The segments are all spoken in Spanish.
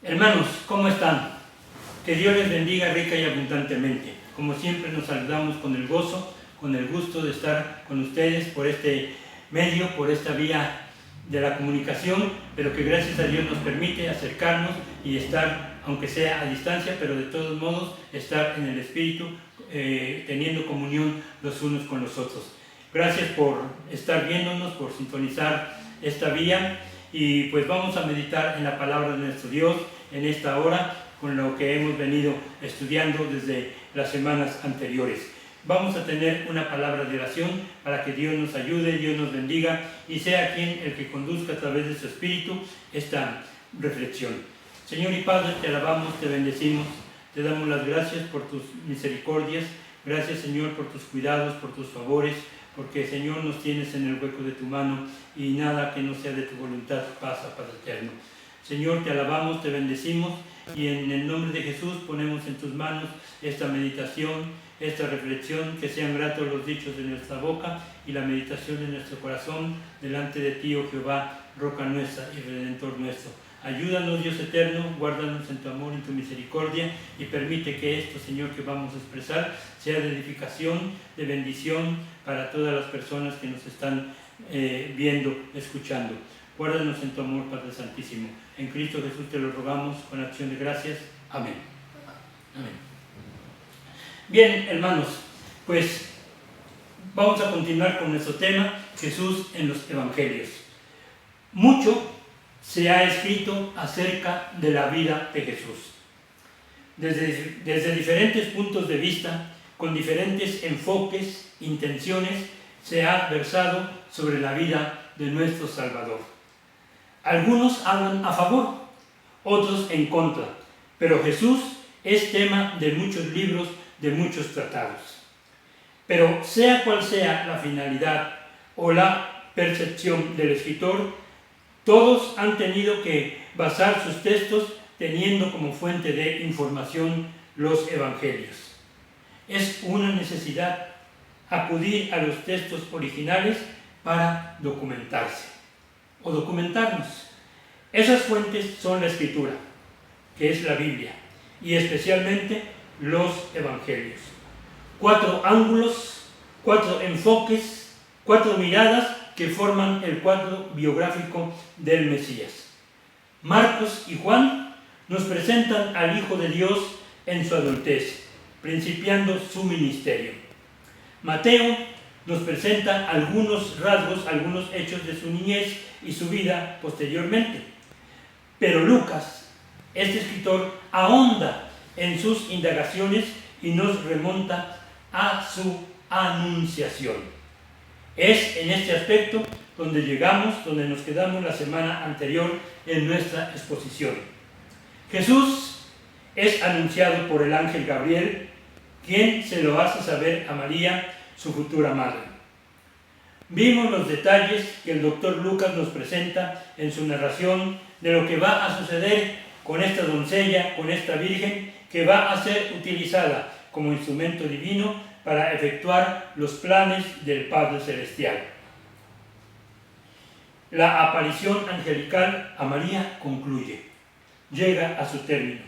Hermanos, ¿cómo están? Que Dios les bendiga rica y abundantemente. Como siempre nos saludamos con el gozo, con el gusto de estar con ustedes por este medio, por esta vía de la comunicación, pero que gracias a Dios nos permite acercarnos y estar, aunque sea a distancia, pero de todos modos estar en el Espíritu, teniendo comunión los unos con los otros. Gracias por estar viéndonos, por sintonizar esta vía, y pues vamos a meditar en la palabra de nuestro Dios en esta hora, con lo que hemos venido estudiando desde las semanas anteriores. Vamos a tener una palabra de oración para que Dios nos ayude, Dios nos bendiga y sea quien el que conduzca a través de su Espíritu esta reflexión. Señor y Padre, te alabamos, te bendecimos, te damos las gracias por tus misericordias. Gracias, Señor, por tus cuidados, por tus favores, porque, Señor, nos tienes en el hueco de tu mano y nada que no sea de tu voluntad pasa para eterno. Señor, te alabamos, te bendecimos y en el nombre de Jesús ponemos en tus manos esta meditación, esta reflexión, que sean gratos los dichos de nuestra boca y la meditación de nuestro corazón delante de ti, oh Jehová, roca nuestra y redentor nuestro. Ayúdanos, Dios eterno, guárdanos en tu amor y en tu misericordia y permite que esto, Señor, que vamos a expresar sea de edificación, de bendición para todas las personas que nos están viendo, escuchando. Guárdanos en tu amor, Padre Santísimo. En Cristo Jesús te lo rogamos con acción de gracias. Amén. Amén. Bien, hermanos, pues vamos a continuar con nuestro tema, Jesús en los Evangelios. Mucho se ha escrito acerca de la vida de Jesús. Desde diferentes puntos de vista, con diferentes enfoques, intenciones, se ha versado sobre la vida de nuestro Salvador. Algunos hablan a favor, otros en contra, pero Jesús es tema de muchos libros, de muchos tratados. Pero sea cual sea la finalidad o la percepción del escritor, todos han tenido que basar sus textos teniendo como fuente de información los evangelios. Es una necesidad acudir a los textos originales para documentarse o documentarnos. Esas fuentes son la Escritura, que es la Biblia, y especialmente los evangelios. 4 ángulos, 4 enfoques, 4 miradas que forman el cuadro biográfico del Mesías. Marcos y Juan nos presentan al Hijo de Dios en su adultez, principiando su ministerio. Mateo nos presenta algunos rasgos, algunos hechos de su niñez y su vida posteriormente. Pero Lucas, este escritor, ahonda en sus indagaciones y nos remonta a su anunciación. Es en este aspecto donde llegamos, donde nos quedamos la semana anterior en nuestra exposición. Jesús es anunciado por el ángel Gabriel, quien se lo hace saber a María, su futura madre. Vimos los detalles que el doctor Lucas nos presenta en su narración de lo que va a suceder con esta doncella, con esta virgen, que va a ser utilizada como instrumento divino para efectuar los planes del Padre Celestial. La aparición angelical a María concluye, llega a su término.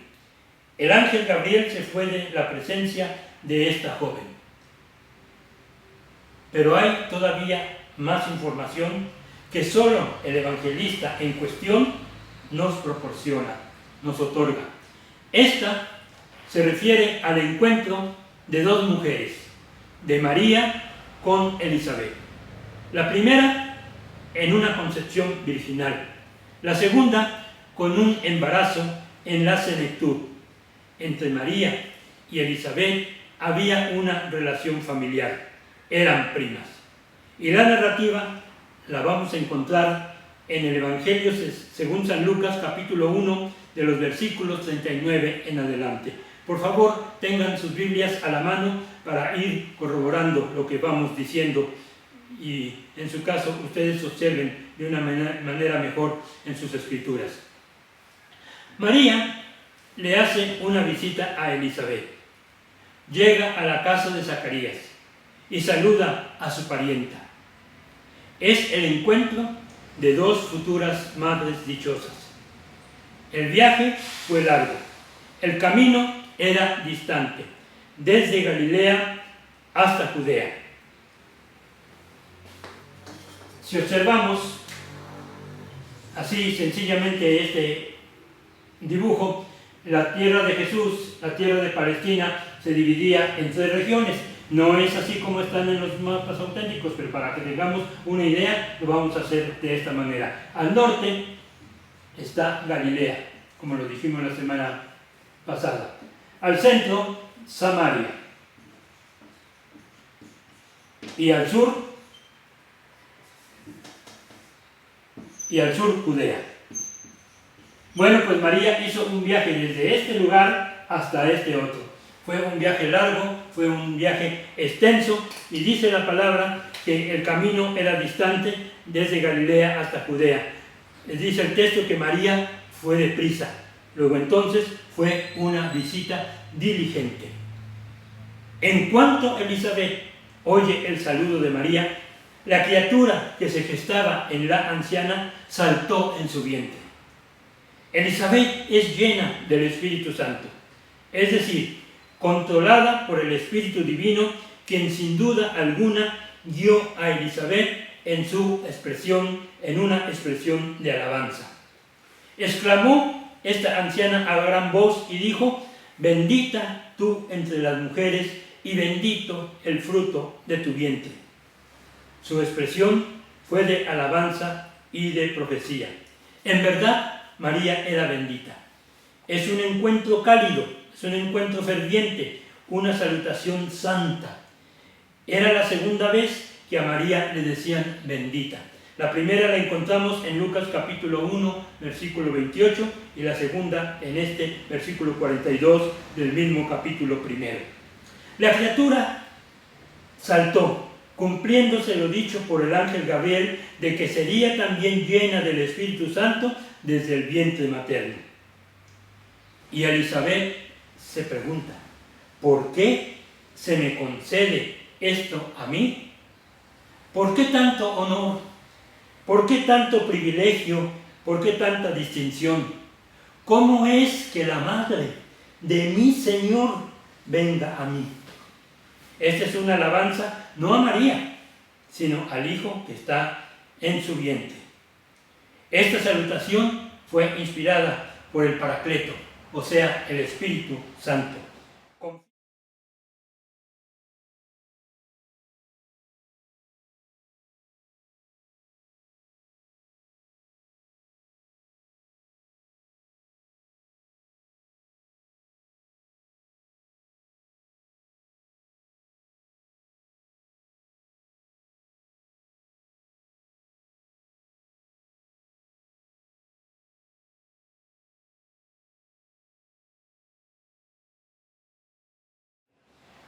El ángel Gabriel se fue de la presencia de esta joven. Pero hay todavía más información que solo el evangelista en cuestión nos proporciona, nos otorga. Esta se refiere al encuentro de 2 mujeres, de María con Elizabeth. La primera en una concepción virginal, la segunda con un embarazo en la senectud. Entre María y Elizabeth había una relación familiar, eran primas. Y la narrativa la vamos a encontrar en el Evangelio según San Lucas, capítulo 1, de los versículos 39 en adelante. Por favor, tengan sus Biblias a la mano para ir corroborando lo que vamos diciendo y, en su caso, ustedes observen de una manera mejor en sus escrituras. María le hace una visita a Elizabeth. Llega a la casa de Zacarías y saluda a su parienta. Es el encuentro de 2 futuras madres dichosas. El viaje fue largo, el camino era distante, desde Galilea hasta Judea. Si observamos así sencillamente este dibujo, la tierra de Jesús, la tierra de Palestina, se dividía en 3 regiones. No es así como están en los mapas auténticos, pero para que tengamos una idea, lo vamos a hacer de esta manera. Al norte está Galilea, como lo dijimos la semana pasada. Al centro, Samaria. Y al sur, Judea. Bueno, pues María hizo un viaje desde este lugar hasta este otro. Fue un viaje largo, fue un viaje extenso, y dice la palabra que el camino era distante desde Galilea hasta Judea. Dice el texto que María fue deprisa. Luego entonces fue una visita diligente. En cuanto Elizabeth oye el saludo de María, la criatura que se gestaba en la anciana saltó en su vientre. Elizabeth es llena del Espíritu Santo, es decir, controlada por el Espíritu Divino, quien sin duda alguna guió a Elizabeth en una expresión de alabanza. Exclamó esta anciana a gran voz y dijo: bendita tú entre las mujeres y bendito el fruto de tu vientre. Su expresión fue de alabanza y de profecía. En verdad, María era bendita. Es un encuentro cálido, es un encuentro ferviente, una salutación santa. Era la segunda vez que a María le decían bendita. La primera la encontramos en Lucas capítulo 1, versículo 28, y la segunda en este versículo 42 del mismo capítulo primero. La criatura saltó, cumpliéndose lo dicho por el ángel Gabriel, de que sería también llena del Espíritu Santo desde el vientre materno. Y Elizabeth se pregunta: ¿por qué se me concede esto a mí? ¿Por qué tanto honor? ¿Por qué tanto privilegio? ¿Por qué tanta distinción? ¿Cómo es que la madre de mi Señor venga a mí? Esta es una alabanza no a María, sino al Hijo que está en su vientre. Esta salutación fue inspirada por el Paracleto, o sea, el Espíritu Santo.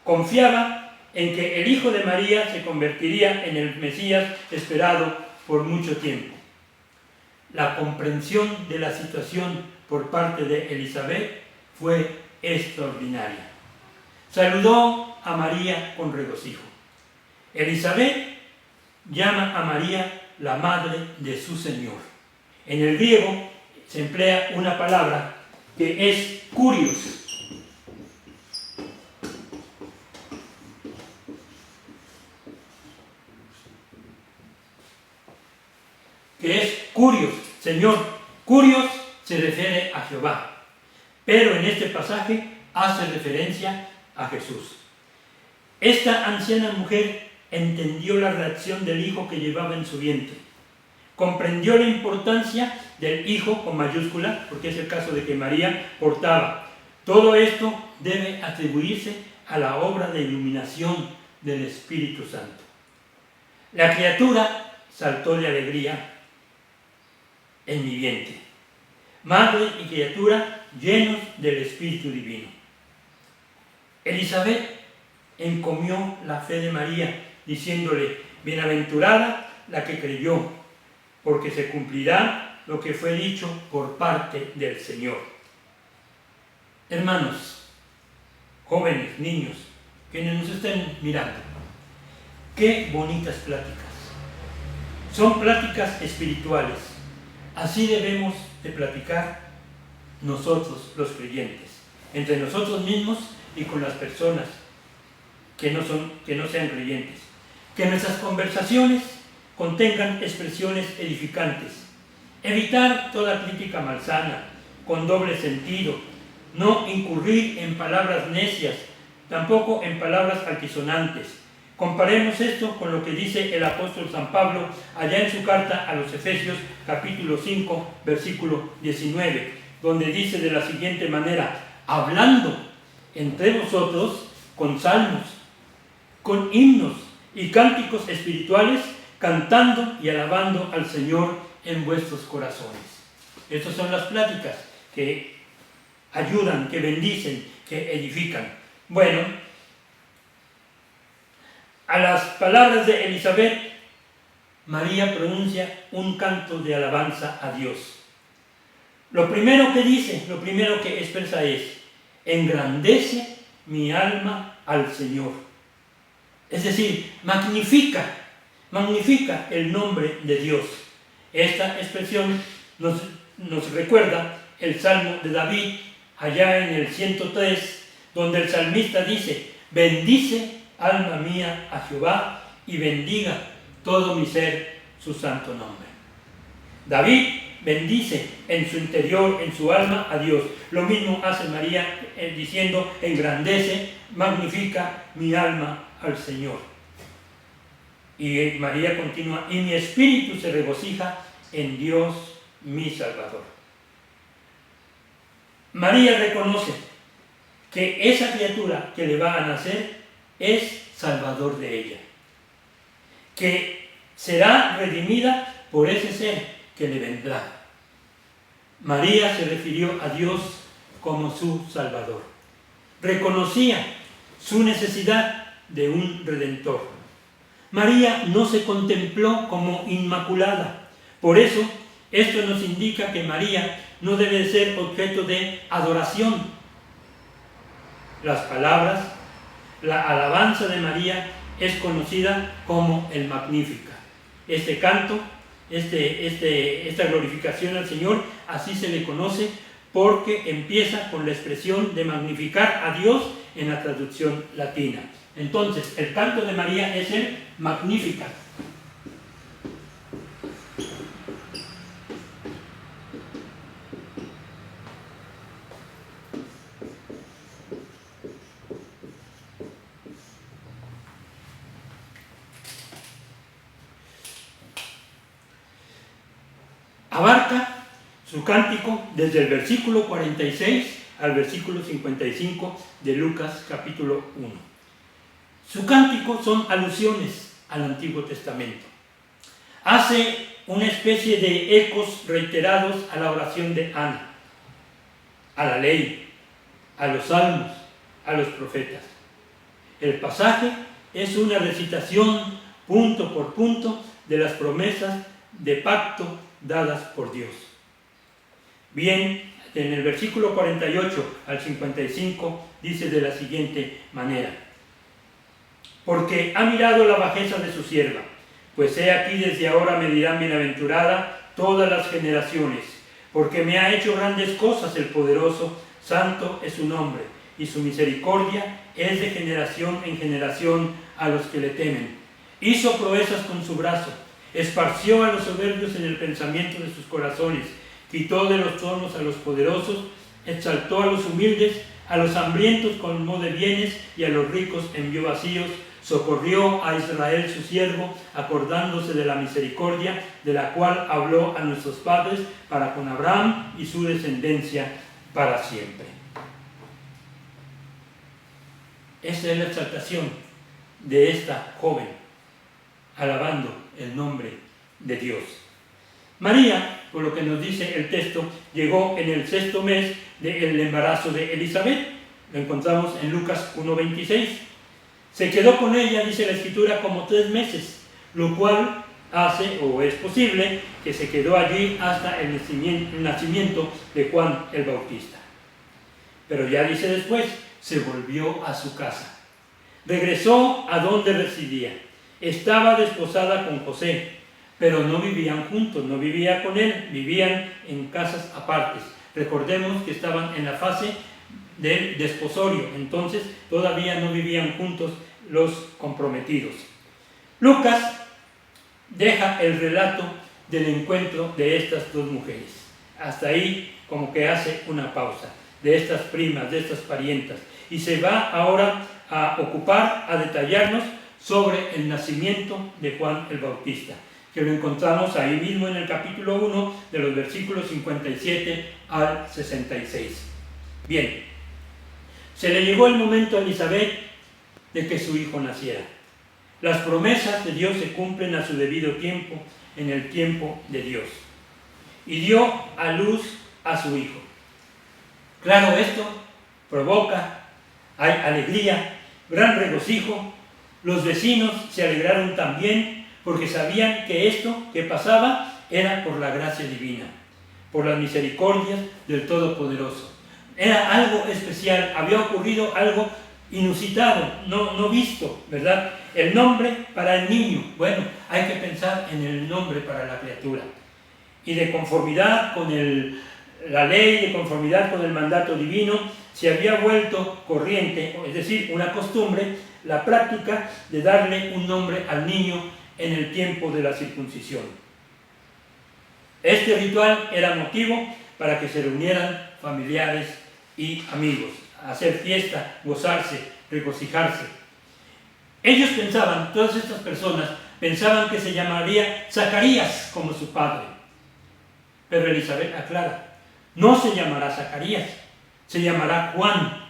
Confiaba en que el Hijo de María se convertiría en el Mesías esperado por mucho tiempo. La comprensión de la situación por parte de Elizabeth fue extraordinaria. Saludó a María con regocijo. Elizabeth llama a María la madre de su Señor. En el griego se emplea una palabra que es kurios, que es Curios, Señor. Curios se refiere a Jehová, pero en este pasaje hace referencia a Jesús. Esta anciana mujer entendió la reacción del hijo que llevaba en su vientre, comprendió la importancia del hijo con mayúscula, porque es el caso de que María portaba. Todo esto debe atribuirse a la obra de iluminación del Espíritu Santo. La criatura saltó de alegría en mi vientre. Madre y criatura llenos del Espíritu Divino. Elizabeth encomió la fe de María, diciéndole: bienaventurada la que creyó, porque se cumplirá lo que fue dicho por parte del Señor. Hermanos, jóvenes, niños, quienes nos estén mirando, qué bonitas pláticas. Son pláticas espirituales. Así debemos de platicar nosotros los creyentes, entre nosotros mismos y con las personas que no sean creyentes. Que nuestras conversaciones contengan expresiones edificantes. Evitar toda crítica malsana, con doble sentido. No incurrir en palabras necias, tampoco en palabras altisonantes. Comparemos esto con lo que dice el apóstol San Pablo allá en su carta a los Efesios, capítulo 5, versículo 19, donde dice de la siguiente manera: hablando entre vosotros con salmos, con himnos y cánticos espirituales, cantando y alabando al Señor en vuestros corazones. Estas son las pláticas que ayudan, que bendicen, que edifican. Bueno, a las palabras de Elizabeth, María pronuncia un canto de alabanza a Dios. Lo primero que dice, lo primero que expresa es: engrandece mi alma al Señor. Es decir, magnifica el nombre de Dios. Esta expresión nos recuerda el Salmo de David, allá en el 103, donde el salmista dice: bendice, alma mía, a Jehová, y bendiga todo mi ser su santo nombre. David bendice en su interior, en su alma, a Dios. Lo mismo hace María diciendo: engrandece, magnifica mi alma al Señor. Y María continúa: y mi espíritu se regocija en Dios mi Salvador. María reconoce que esa criatura que le va a nacer es Salvador de ella, que será redimida por ese ser que le vendrá. María se refirió a Dios como su Salvador. Reconocía su necesidad de un Redentor. María no se contempló como inmaculada. Por eso, esto nos indica que María no debe ser objeto de adoración. Las palabras, la alabanza de María es conocida como el Magnífica. Este canto, esta glorificación al Señor, así se le conoce porque empieza con la expresión de magnificar a Dios en la traducción latina. Entonces, el canto de María es el Magnífica. Abarca su cántico desde el versículo 46 al versículo 55 de Lucas capítulo 1. Su cántico son alusiones al Antiguo Testamento. Hace una especie de ecos reiterados a la oración de Ana, a la ley, a los salmos, a los profetas. El pasaje es una recitación punto por punto de las promesas de pacto dadas por Dios. Bien, en el versículo 48 al 55 dice de la siguiente manera: porque ha mirado la bajeza de su sierva, pues he aquí desde ahora me dirán bienaventurada todas las generaciones, porque me ha hecho grandes cosas el poderoso, santo es su nombre, y su misericordia es de generación en generación a los que le temen. Hizo proezas con su brazo, esparció a los soberbios en el pensamiento de sus corazones, quitó de los tronos a los poderosos, exaltó a los humildes, a los hambrientos colmó de bienes y a los ricos envió vacíos, socorrió a Israel su siervo, acordándose de la misericordia de la cual habló a nuestros padres para con Abraham y su descendencia para siempre. Esta es la exaltación de esta joven, alabando el nombre de Dios. María, por lo que nos dice el texto, llegó en el 6º mes del embarazo de Elizabeth. Lo encontramos en Lucas 1:26. Se quedó con ella, dice la Escritura, como 3 meses, lo cual hace, o es posible, que se quedó allí hasta el nacimiento de Juan el Bautista. Pero ya dice después, se volvió a su casa. Regresó a donde residía. Estaba desposada con José, pero no vivían juntos, no vivía con él, vivían en casas apartes. Recordemos que estaban en la fase del desposorio, entonces todavía no vivían juntos los comprometidos. Lucas deja el relato del encuentro de estas dos mujeres. Hasta ahí como que hace una pausa, de estas primas, de estas parientas, y se va ahora a ocupar, a detallarnos sobre el nacimiento de Juan el Bautista, que lo encontramos ahí mismo en el capítulo 1, de los versículos 57 al 66. Bien, se le llegó el momento a Elizabeth de que su hijo naciera. Las promesas de Dios se cumplen a su debido tiempo, en el tiempo de Dios. Y dio a luz a su hijo. Claro, esto provoca, hay alegría, gran regocijo. Los vecinos se alegraron también porque sabían que esto que pasaba era por la gracia divina, por las misericordias del Todopoderoso. Era algo especial, había ocurrido algo inusitado, no visto, ¿verdad? El nombre para el niño. Bueno, hay que pensar en el nombre para la criatura. Y de conformidad con la ley, de conformidad con el mandato divino, se había vuelto corriente, es decir, una costumbre, la práctica de darle un nombre al niño en el tiempo de la circuncisión. Este ritual era motivo para que se reunieran familiares y amigos, a hacer fiesta, gozarse, regocijarse. Ellos pensaban, todas estas personas, pensaban que se llamaría Zacarías como su padre. Pero Elizabeth aclara, no se llamará Zacarías, se llamará Juan.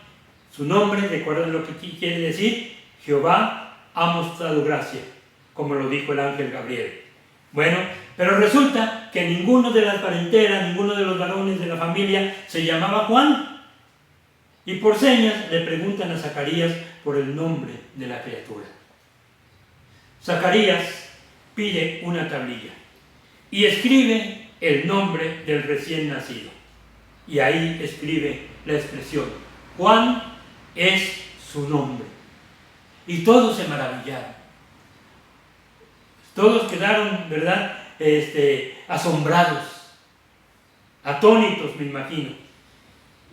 Su nombre, recuerden lo que quiere decir, Jehová ha mostrado gracia, como lo dijo el ángel Gabriel. Bueno, pero resulta que ninguno de las parenteras, ninguno de los varones de la familia se llamaba Juan. Y por señas le preguntan a Zacarías por el nombre de la criatura. Zacarías pide una tablilla y escribe el nombre del recién nacido. Y ahí escribe la expresión, Juan es su nombre. Y todos se maravillaron. Todos quedaron, ¿verdad?, asombrados, atónitos, me imagino.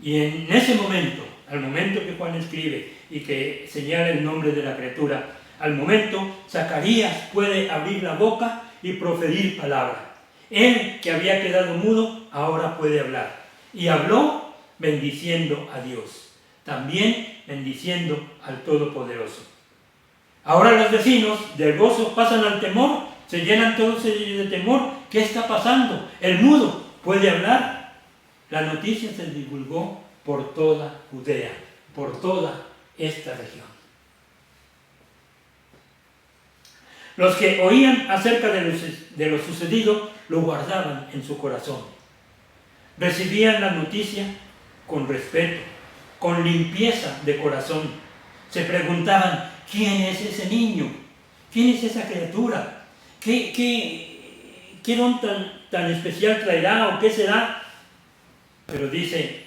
Y en ese momento, al momento que Juan escribe y que señala el nombre de la criatura, al momento Zacarías puede abrir la boca y proferir palabra. Él, que había quedado mudo, ahora puede hablar. Y habló bendiciendo a Dios, también bendiciendo al Todopoderoso. Ahora los vecinos del gozo pasan al temor, se llenan todos ellos de temor. ¿Qué está pasando? El mudo puede hablar. La noticia se divulgó por toda Judea, por toda esta región. Los que oían acerca de lo sucedido lo guardaban en su corazón. Recibían la noticia con respeto, con limpieza de corazón. Se preguntaban, ¿quién es ese niño? ¿Quién es esa criatura? ¿Qué don tan especial traerá o qué será? Pero dice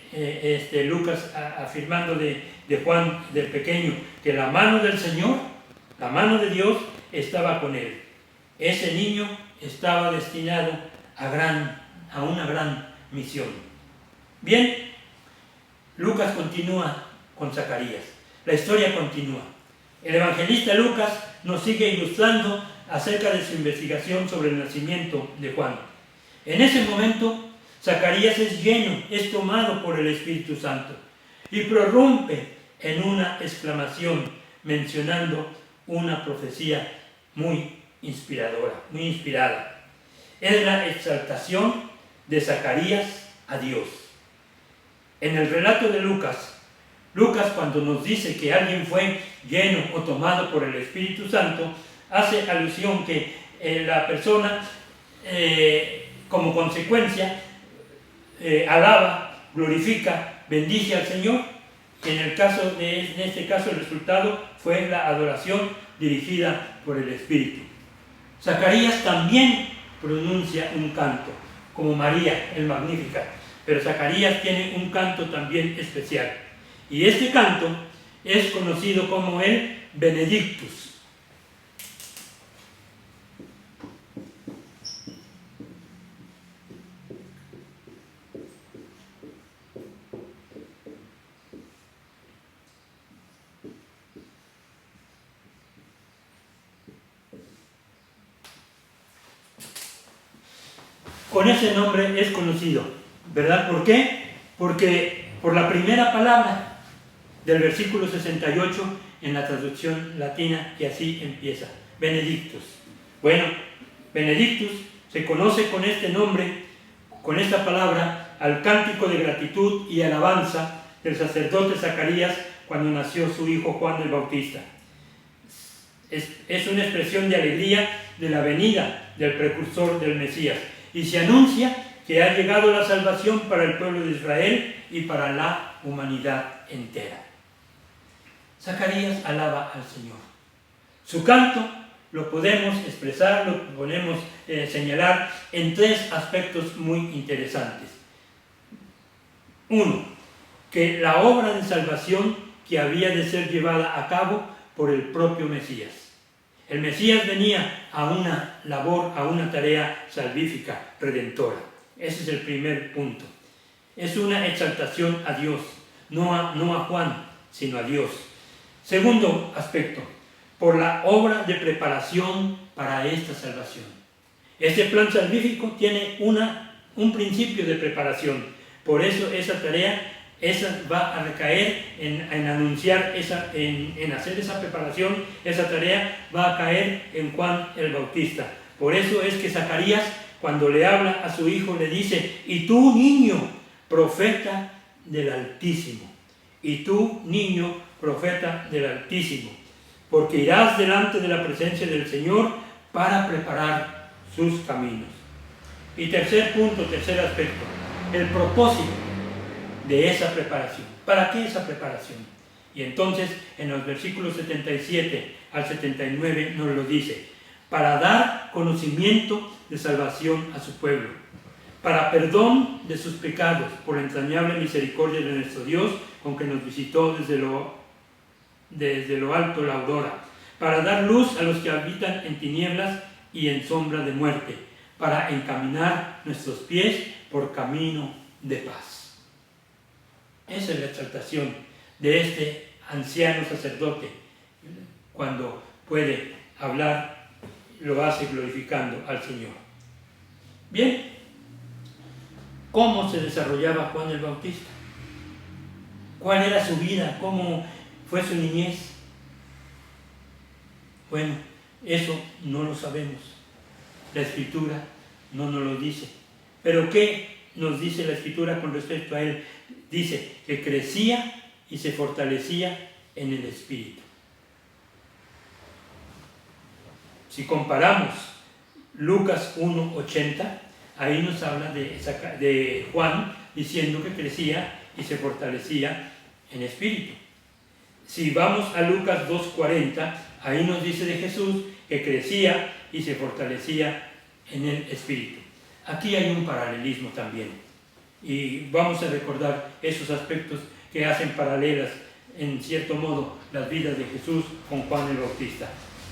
Lucas, afirmando de Juan del pequeño, que la mano del Señor, la mano de Dios, estaba con él. Ese niño estaba destinado a una gran misión. Bien, Lucas continúa con Zacarías. La historia continúa. El evangelista Lucas nos sigue ilustrando acerca de su investigación sobre el nacimiento de Juan. En ese momento, Zacarías es tomado por el Espíritu Santo y prorrumpe en una exclamación mencionando una profecía muy inspiradora, muy inspirada. Es la exaltación de Zacarías a Dios. En el relato de Lucas, cuando nos dice que alguien fue lleno o tomado por el Espíritu Santo, hace alusión que la persona, como consecuencia, alaba, glorifica, bendice al Señor. En este caso el resultado fue la adoración dirigida por el Espíritu. Zacarías también pronuncia un canto, como María, el Magnífica, pero Zacarías tiene un canto también especial. Y este canto es conocido como el Benedictus. con ese nombre es conocido, ¿verdad? ¿Por qué? Porque por la primera palabra del versículo 68 en la traducción latina, que así empieza, Benedictus. Bueno, Benedictus se conoce con este nombre, con esta palabra, al cántico de gratitud y alabanza del sacerdote Zacarías cuando nació su hijo Juan el Bautista. Es una expresión de alegría de la venida del precursor del Mesías, y se anuncia que ha llegado la salvación para el pueblo de Israel y para la humanidad entera. Zacarías alaba al Señor. Su canto lo podemos expresar, lo podemos señalar en tres aspectos muy interesantes. Uno, que la obra de salvación que había de ser llevada a cabo por el propio Mesías. El Mesías venía a una labor, a una tarea salvífica, redentora. Ese es el primer punto. Es una exaltación a Dios, no a Juan, sino a Dios. Segundo aspecto, por la obra de preparación para esta salvación. Este plan salvífico tiene un principio de preparación. Por eso esa tarea va a recaer en anunciar, en hacer esa preparación, esa tarea va a caer en Juan el Bautista. Por eso es que Zacarías, cuando le habla a su hijo, le dice: y tú, niño, profeta del Altísimo. Y tú, niño, profeta del Altísimo. Porque irás delante de la presencia del Señor para preparar sus caminos. Y tercer punto, tercer aspecto, el propósito de esa preparación. ¿Para qué esa preparación? Y entonces en los versículos 77 al 79 nos lo dice: para dar conocimiento de salvación a su pueblo, para perdón de sus pecados, por la entrañable misericordia de nuestro Dios, con que nos visitó desde lo alto la aurora, para dar luz a los que habitan en tinieblas y en sombra de muerte, para encaminar nuestros pies por camino de paz. Esa es la exaltación de este anciano sacerdote. Cuando puede hablar, lo hace glorificando al Señor. Bien, ¿cómo se desarrollaba Juan el Bautista? ¿Cuál era su vida? ¿Cómo fue su niñez? Bueno, eso no lo sabemos. La Escritura no nos lo dice. Pero ¿qué nos dice la Escritura con respecto a él? Dice que crecía y se fortalecía en el Espíritu. Si comparamos Lucas 1:80, ahí nos habla de Juan diciendo que crecía y se fortalecía en espíritu. Si vamos a Lucas 2:40, ahí nos dice de Jesús que crecía y se fortalecía en el espíritu. Aquí hay un paralelismo también. Y vamos a recordar esos aspectos que hacen paralelas, en cierto modo, las vidas de Jesús con Juan el Bautista.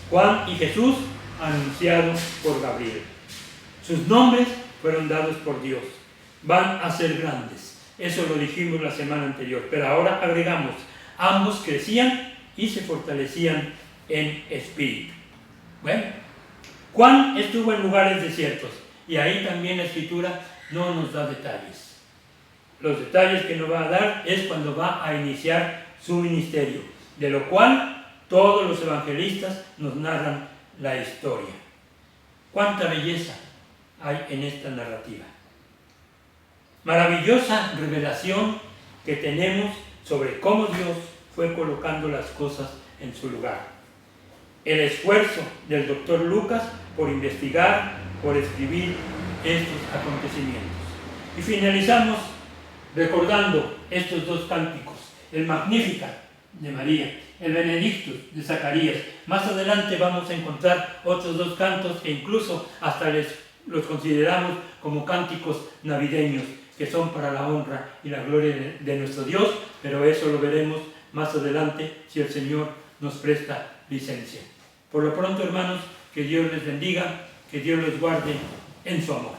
Juan y Jesús anunciados por Gabriel. Sus nombres fueron dados por Dios. Van a ser grandes. Eso lo dijimos la semana anterior. Pero ahora agregamos, ambos crecían y se fortalecían en espíritu. Bueno, Juan estuvo en lugares desiertos y ahí también la Escritura no nos da detalles. Los detalles que nos va a dar es cuando va a iniciar su ministerio, de lo cual todos los evangelistas nos narran la historia. ¡Cuánta belleza hay en esta narrativa! Maravillosa revelación que tenemos sobre cómo Dios fue colocando las cosas en su lugar. El esfuerzo del doctor Lucas por investigar, por escribir estos acontecimientos. Y finalizamos recordando estos dos cánticos, el Magnificat de María, el Benedictus de Zacarías. Más adelante vamos a encontrar otros dos cantos que incluso hasta los consideramos como cánticos navideños, que son para la honra y la gloria de nuestro Dios, pero eso lo veremos más adelante si el Señor nos presta licencia. Por lo pronto, hermanos, que Dios les bendiga, que Dios les guarde en su amor.